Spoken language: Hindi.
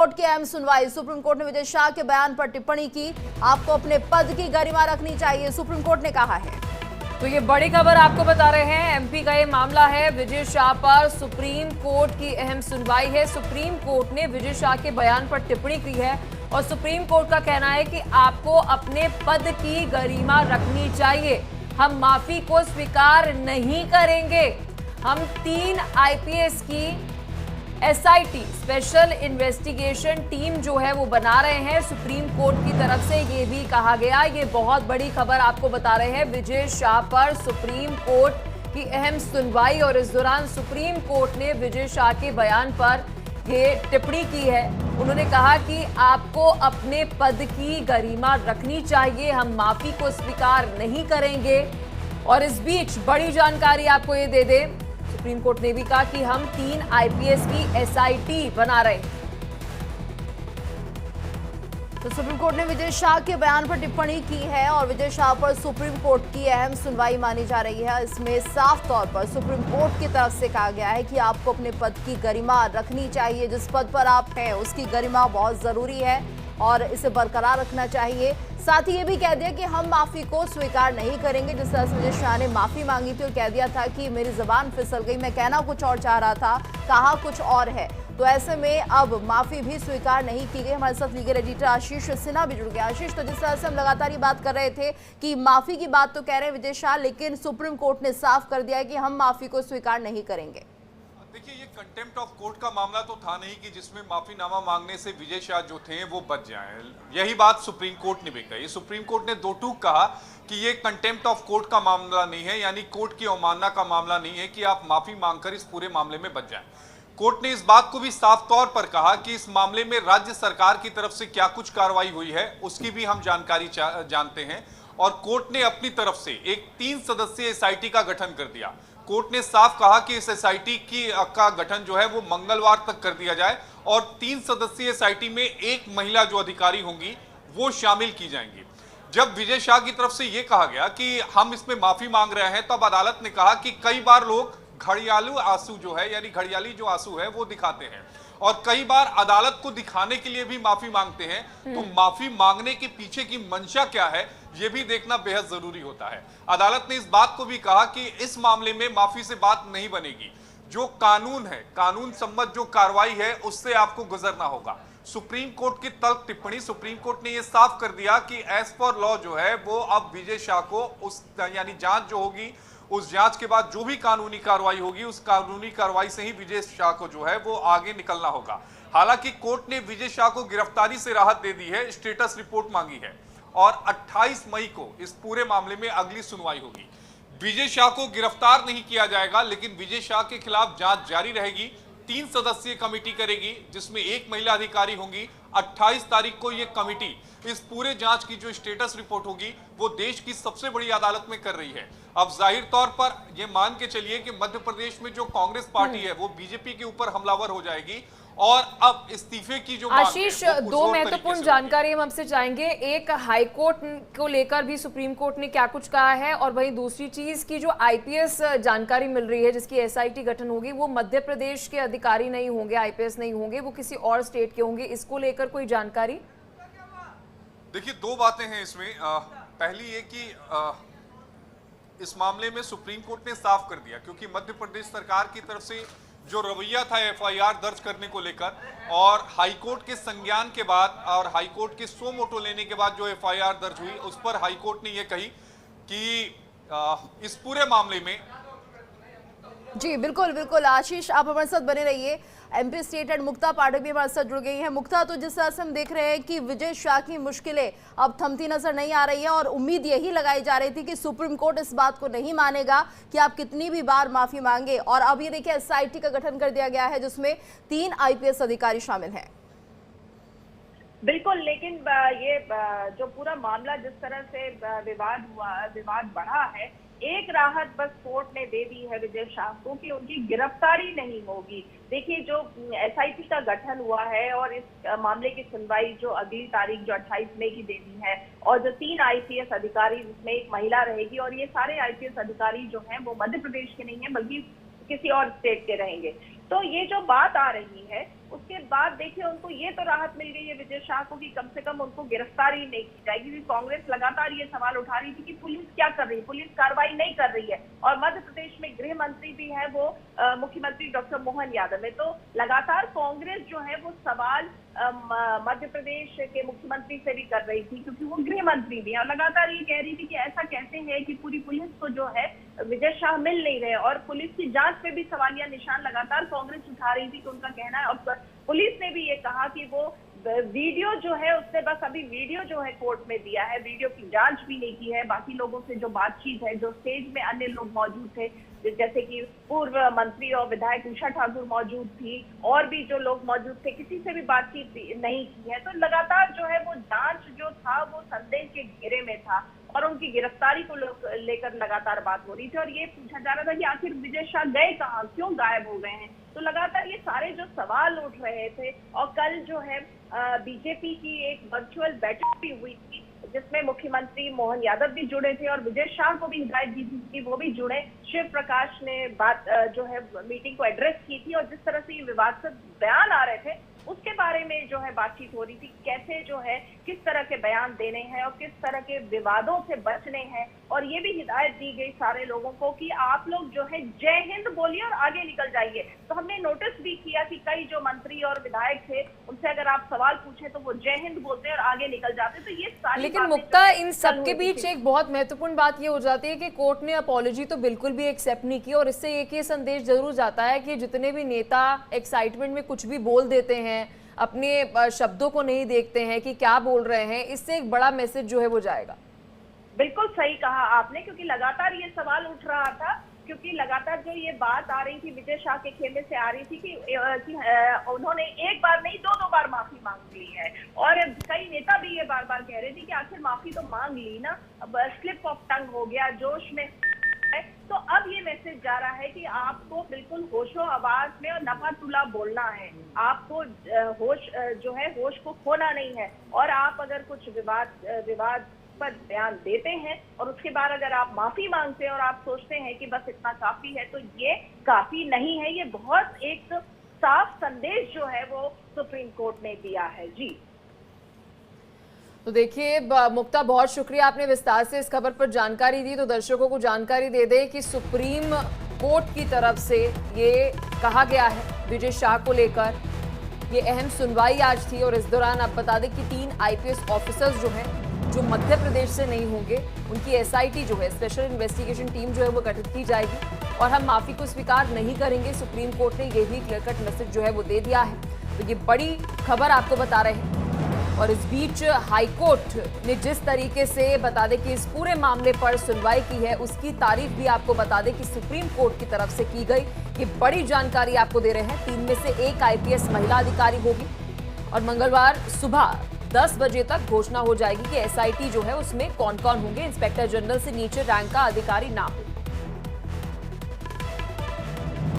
कोर्ट की अहम सुनवाई। सुप्रीम कोर्ट ने विजय शाह के बयान पर टिप्पणी की। आपको अपने पद की गरिमा रखनी चाहिए, सुप्रीम कोर्ट ने कहा है। तो ये बड़ी खबर आपको बता रहे हैं। एमपी का ये मामला है। विजय शाह पर सुप्रीम कोर्ट की अहम सुनवाई है। सुप्रीम कोर्ट ने विजय शाह के बयान पर टिप्पणी की है और सुप्रीम कोर्ट का कहना है कि आपको अपने पद की गरिमा रखनी चाहिए। हम माफी को स्वीकार नहीं करेंगे। हम 3 आईपीएस की एसआईटी स्पेशल इन्वेस्टिगेशन टीम जो है वो बना रहे हैं सुप्रीम कोर्ट की तरफ से, ये भी कहा गया। ये बहुत बड़ी खबर आपको बता रहे हैं। विजय शाह पर सुप्रीम कोर्ट की अहम सुनवाई और इस दौरान सुप्रीम कोर्ट ने विजय शाह के बयान पर ये टिप्पणी की है। उन्होंने कहा कि आपको अपने पद की गरिमा रखनी चाहिए, हम माफी को स्वीकार नहीं करेंगे। और इस बीच बड़ी जानकारी आपको ये दे दें, सुप्रीम कोर्ट ने भी कहा कि हम 3 आईपीएस की एसआईटी बना रहे हैं। तो सुप्रीम कोर्ट ने विजय शाह के बयान पर टिप्पणी की है और विजय शाह पर सुप्रीम कोर्ट की अहम सुनवाई मानी जा रही है। इसमें साफ तौर पर सुप्रीम कोर्ट की तरफ से कहा गया है कि आपको अपने पद की गरिमा रखनी चाहिए। जिस पद पर आप हैं उसकी गरिमा बहुत जरूरी है और इसे बरकरार रखना चाहिए। साथ ही ये भी कह दिया कि हम माफी को स्वीकार नहीं करेंगे। जिस तरह से विजय शाह ने माफी मांगी थी और कह दिया था कि मेरी जुबान फिसल गई, मैं कहना कुछ और चाह रहा था, कहा कुछ और है, तो ऐसे में अब माफी भी स्वीकार नहीं की गई। हमारे साथ लीगल एडिटर आशीष सिन्हा भी जुड़ गया। आशीष, तो जिस तरह से हम लगातार ये बात कर रहे थे कि माफी की बात तो कह रहे हैं विजय शाह, लेकिन सुप्रीम कोर्ट ने साफ कर दिया है कि हम माफी को स्वीकार नहीं करेंगे। देखिए, ये कंटेम्प्ट ऑफ कोर्ट का मामला तो था नहीं कि जिसमें माफीनामा मांगने से विजय शाह जो थे वो बच जाएं। यही बात सुप्रीम कोर्ट ने भी कही। सुप्रीम कोर्ट ने दो टूक कहा कि ये कंटेम्प्ट ऑफ कोर्ट का मामला नहीं है, यानी कोर्ट की अवमानना का मामला नहीं है कि आप माफी मांगकर इस पूरे मामले में बच जाएं। कोर्ट ने इस बात को भी साफ तौर पर कहा कि इस मामले में राज्य सरकार की तरफ से क्या कुछ कार्रवाई हुई है उसकी भी हम जानकारी जानते हैं। और कोर्ट ने अपनी तरफ से एक 3 सदस्यीय एसआईटी का गठन कर दिया। कोर्ट ने साफ कहा कि इस एसआईटी का गठन जो है वो मंगलवार तक कर दिया जाए और 3 सदस्यीय एसआईटी में एक महिला जो अधिकारी होंगी वो शामिल की जाएंगी। जब विजय शाह की तरफ से ये कहा गया कि हम इसमें माफी मांग रहे हैं, तब अदालत ने कहा कि कई बार लोग घड़ियालू आंसू जो है, यानी घड़ियाली जो आंसू है वो दिखाते हैं और कई बार अदालत को दिखाने के लिए भी माफी मांगते हैं। तो माफी मांगने के पीछे की मंशा क्या है ये भी देखना बेहद जरूरी होता है। अदालत ने इस बात को भी कहा कि इस मामले में माफी से बात नहीं बनेगी। जो कानून है, कानून सम्मत जो कार्रवाई है उससे आपको गुजरना होगा। सुप्रीम कोर्ट की तल्ख टिप्पणी, सुप्रीम कोर्ट ने यह साफ कर दिया कि एज पर लॉ जो है वो अब विजय शाह को उस यानी जांच जो होगी उस जांच के बाद जो भी कानूनी कार्रवाई होगी उस कानूनी कार्रवाई से ही विजय शाह को जो है वो आगे निकलना होगा। हालांकि कोर्ट ने विजय शाह को गिरफ्तारी से राहत दे दी है, स्टेटस रिपोर्ट मांगी है और 28 मई को इस पूरे मामले में अगली सुनवाई होगी। विजय शाह को गिरफ्तार नहीं किया जाएगा, लेकिन विजय शाह के खिलाफ जांच जारी रहेगी। 3 सदस्यीय कमेटी करेगी जिसमें एक महिला अधिकारी होंगी। 28 तारीख को यह कमेटी इस पूरे जांच की जो स्टेटस रिपोर्ट होगी वो देश की सबसे बड़ी अदालत में कर रही है। अब जाहिर तौर पर यह मान के चलिए कि मध्य प्रदेश में जो कांग्रेस पार्टी है वो बीजेपी के ऊपर हमलावर हो जाएगी और अब इस्तीफे की जो आशीष, 2 महत्वपूर्ण जानकारी हम आपसे चाहेंगे। एक, हाईकोर्ट को लेकर भी सुप्रीम कोर्ट ने क्या कुछ कहा है, और वहीं दूसरी चीज की जो आईपीएस जानकारी मिल रही है जिसकी एसआईटी गठन होगी वो मध्य प्रदेश के अधिकारी नहीं होंगे, आईपीएस नहीं होंगे, वो किसी और स्टेट के होंगे। इसको लेकर कोई जानकारी? देखिए, 2 बातें हैं इसमें। पहली ये कि इस मामले में सुप्रीम कोर्ट ने साफ कर दिया, क्योंकि मध्य प्रदेश सरकार की तरफ से जो रवैया था एफआईआर दर्ज करने को लेकर और हाईकोर्ट के संज्ञान के बाद और हाईकोर्ट के सो मोटो लेने के बाद जो एफआईआर दर्ज हुई उस पर हाईकोर्ट ने यह कही कि इस पूरे मामले में। जी बिल्कुल बिल्कुल आशीष, आप हमारे साथ बने रहिए। एमपी स्टेट हेड मुक्ता पाठक भी हमारे साथ जुड़ गई हैं। मुक्ता, तो जिस तरह से हम देख रहे हैं कि विजय शाह की मुश्किलें अब थमती नजर नहीं आ रही है और उम्मीद यही लगाई जा रही थी कि सुप्रीम कोर्ट इस बात को नहीं मानेगा कि आप कितनी भी बार माफी मांगे। और अब ये देखिए एसआईटी का गठन कर दिया गया है जिसमें 3 आईपीएस अधिकारी शामिल हैं। बिल्कुल, लेकिन ये जो पूरा मामला जिस तरह से विवाद बढ़ा है, एक राहत बस कोर्ट ने दे दी है विजय शाह को कि उनकी गिरफ्तारी नहीं होगी। देखिए, जो एसआईटी का गठन हुआ है और इस मामले की सुनवाई जो अगली तारीख जो 28 मई की दे दी है और जो 3 आईपीएस अधिकारी जिसमें एक महिला रहेगी और ये सारे आईपीएस अधिकारी जो हैं वो मध्य प्रदेश के नहीं है बल्कि किसी और स्टेट के रहेंगे। तो ये जो बात आ रही है उसके बाद देखिए उनको ये तो राहत मिल गई है विजय शाह को कि कम से कम उनको गिरफ्तारी नहीं की जाएगी, क्योंकि कांग्रेस लगातार ये सवाल उठा रही थी कि पुलिस क्या कर रही है, पुलिस कार्रवाई नहीं कर रही है। और मध्य प्रदेश में गृह मंत्री भी है वो मुख्यमंत्री डॉक्टर मोहन यादव है। तो लगातार कांग्रेस जो है वो सवाल मध्य प्रदेश के मुख्यमंत्री से भी कर रही थी, क्योंकि वो गृह मंत्री भी है, और लगातार ये कह रही थी कि ऐसा कैसे है कि पूरी पुलिस को जो है विजय शाह मिल नहीं रहे। और पुलिस की जांच पे भी सवालिया निशान लगातार कांग्रेस उठा रही थी कि उनका कहना है, और पुलिस ने भी ये कहा कि वो वीडियो जो है उसने बस अभी वीडियो जो है कोर्ट में दिया है, वीडियो की जांच भी नहीं की है। बाकी लोगों से जो बातचीत है, जो स्टेज में अन्य लोग मौजूद थे जैसे कि पूर्व मंत्री और विधायक उषा ठाकुर मौजूद थी, और भी जो लोग मौजूद थे, किसी से भी बातचीत नहीं की है। तो लगातार जो है वो जांच जो था वो संदेह के घेरे में था, और उनकी गिरफ्तारी को लेकर लगातार बात हो रही थी, और ये पूछा जा रहा था कि आखिर विजय शाह गए कहाँ, क्यों गायब हो गए हैं। तो लगातार ये सारे जो सवाल उठ रहे थे। और कल जो है बीजेपी की एक वर्चुअल बैठक भी हुई थी, जिसमें मुख्यमंत्री मोहन यादव भी जुड़े थे और विजय शाह को भी हिदायत दी थी कि वो भी जुड़े। शिव प्रकाश ने बात जो है मीटिंग को एड्रेस की थी, और जिस तरह से ये विवादास्पद बयान आ रहे थे उसके बारे में जो है बातचीत हो रही थी, कैसे जो है किस तरह के बयान देने हैं और किस तरह के विवादों से बचने हैं। और ये भी हिदायत दी गई सारे लोगों को कि आप लोग जो है जय हिंद बोलिए और आगे निकल जाइए। तो हमने नोटिस भी किया कि कई जो मंत्री और विधायक थे उनसे अगर आप सवाल पूछे तो वो जय हिंद बोलते और आगे निकल जाते। तो ये सारी लेकिन मुक्ता, इन सबके बीच एक बहुत महत्वपूर्ण बात ये हो जाती है कि कोर्ट ने अपॉलॉजी तो बिल्कुल भी एक्सेप्ट नहीं की, और इससे एक ये संदेश जरूर जाता है कि जितने भी नेता एक्साइटमेंट में कुछ भी बोल देते हैं, अपने शब्दों को नहीं देखते हैं कि क्या बोल रहे हैं, इससे एक बड़ा मैसेज जो है वो जाएगा। बिल्कुल सही कहा आपने, क्योंकि लगातार ये सवाल उठ रहा था, क्योंकि लगातार जो ये बात आ रही थी विजय शाह के खेमे से आ रही थी कि उन्होंने एक बार नहीं दो बार माफी मांग ली है, और कई नेता भी ये बार बार कह रहे थे कि आखिर माफी तो मांग ली ना, अब स्लिप ऑफ टंग हो गया, जोश में है। तो अब ये मैसेज जा रहा है कि आपको बिल्कुल होशो आवाज में और नफा तुला बोलना है, आपको होश जो है होश को खोना नहीं है। और आप अगर कुछ विवाद पर बयान देते हैं और उसके बाद अगर आप माफी मांगते हैं और आप सोचते हैं कि बस इतना काफी है, तो ये काफी नहीं है। ये बहुत एक साफ संदेश जो है वो सुप्रीम कोर्ट ने दिया है। जी तो देखिए मुक्ता, बहुत शुक्रिया, आपने विस्तार से इस खबर पर जानकारी दी। तो दर्शकों को जानकारी दे दें कि सुप्रीम कोर्ट की तरफ से ये कहा गया है विजय शाह को लेकर, ये अहम सुनवाई आज थी। और इस दौरान आप बता दें कि 3 IPS ऑफिसर्स जो हैं, जो मध्य प्रदेश से नहीं होंगे, उनकी SIT जो है, स्पेशल इन्वेस्टिगेशन टीम जो है वो गठित की जाएगी, और हम माफी को स्वीकार नहीं करेंगे। सुप्रीम कोर्ट ने ये भी क्लियर कट मैसेज जो है वो दे दिया है। तो ये बड़ी खबर आपको बता रहे हैं। और इस बीच हाईकोर्ट ने जिस तरीके से बता दें कि इस पूरे मामले पर सुनवाई की है, उसकी तारीफ भी आपको बता दें कि सुप्रीम कोर्ट की तरफ से की गई। ये बड़ी जानकारी आपको दे रहे हैं। 3 में से 1 IPS महिला अधिकारी होगी, और मंगलवार सुबह 10 बजे तक घोषणा हो जाएगी कि SIT जो है उसमें कौन कौन होंगे। इंस्पेक्टर जनरल से नीचे रैंक का अधिकारी ना हो।